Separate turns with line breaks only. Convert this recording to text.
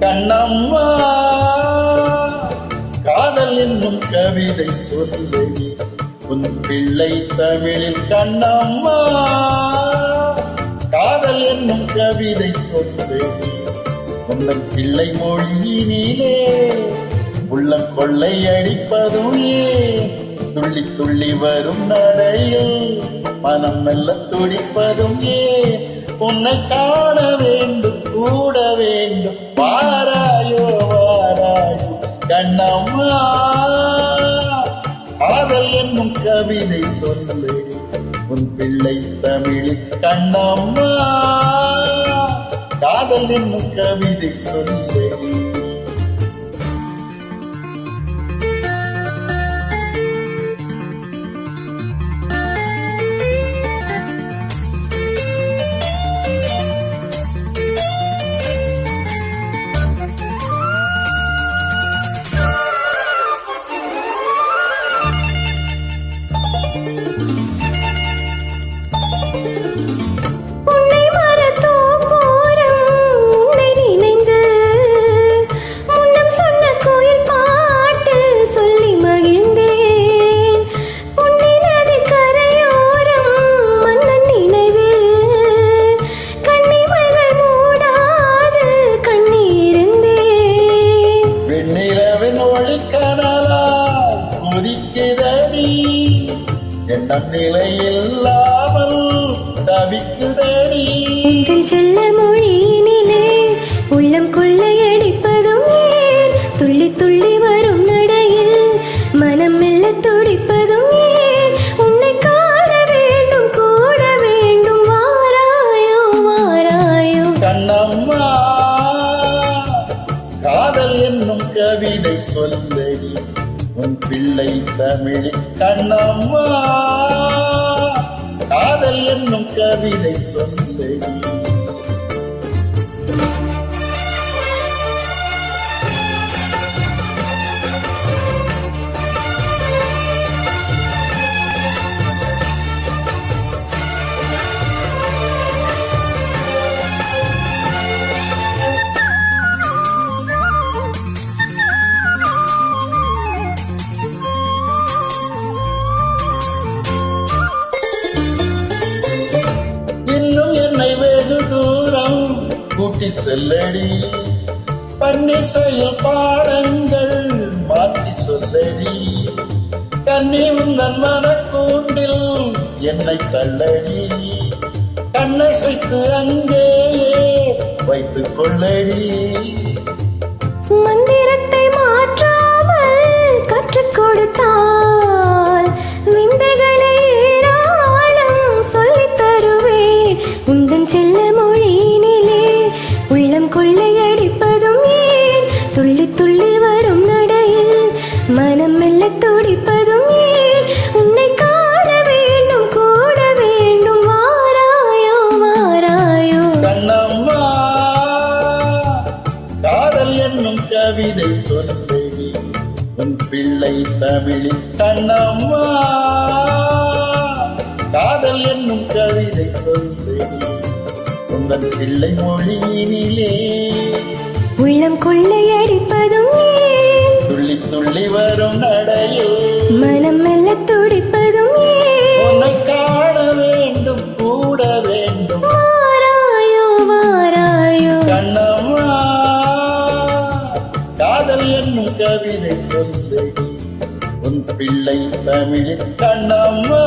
கண்ணம்மா காதல் என்னும் கவிதை சொல்லடி உன் பிள்ளை தமிழில் கண்ணம்மா காதல் என்னும் கவிதை சொல்லடி உந்தன் பிள்ளை மொழியினிலே உள்ளம் கொள்ளை அடிப்பதும் ஏன் துள்ளி துள்ளி வரும் நடையில் மனம் மெல்ல துடிப்பதும் ஏன் உன்னை காண வேண்டும் கூட வேண்டும் வாராயோ வாராயோ கண்ணம்மா காதல் என்னும் கவிதை சொல்லு உன் பிள்ளை தமிழில் கண்ணம்மா காதல் என்னும் கவிதை சொல்லு எண்ணம் நிலையில்லாமல் தவிக்குதடி
உங்கள் செல்ல மொழியினிலே உள்ளம் கொள்ளையடிப்பதும் ஏன் துள்ளி துள்ளி வரும் நடையில் மனம் மெல்ல துடிப்பதும் ஏன் உன்னை காண வேண்டும் கூட வேண்டும் வாராயோ வாராயோ
கண்ணம்மா காதல் என்னும் கவிதை சொல்லடி உன் பிள்ளை தமிழில் கண்ணம்மா காதல் என்னும் கவிதை சொல்லடி கூட்டி செல்லடி பன்னிசையில் பாடங்கள் மாற்றி சொல்லடி கண்ணி உந்தன் மனக்கூண்டில் என்னை தள்ளடி கண்ணசைத்து அங்கேயே வைத்துக் கொள்ளடி
மந்திரத்தை மாற்றாமல் கற்றுக் கொடுத்தால் விந்தைகளை ஏராளம் சொல்லித் தருவேன் உந்தன் செல்ல மொழியினிலே உள்ளம் கொள்ளையடிப்பதும் ஏன் துள்ளி துள்ளி வரும் நடையில் மனம் மெல்ல துடிப்பதும் ஏன் உன்னை காண வேண்டும் கூட வேண்டும் வாராயோ வாராயோ
கண்ணம்மா காதல் என்னும் கவிதை சொல்லடி உன் பிள்ளை தமிழில் கண்ணம்மா காதல் என்னும் கவிதை சொல்லடி உந்தன் பிள்ளை மொழியினிலே
உள்ளம் கொள்ளையடிப்பதும் ஏன்
துள்ளி துள்ளி வரும் நடையில்
மனம் மெல்ல துடிப்பதும் ஏன்
உன்னை காண வேண்டும் கூட வேண்டும்
வாராயோ வாராயோ
கண்ணம்மா காதல் என்னும் கவிதை சொல்லடி உன் பிள்ளை தமிழில் கண்ணம்மா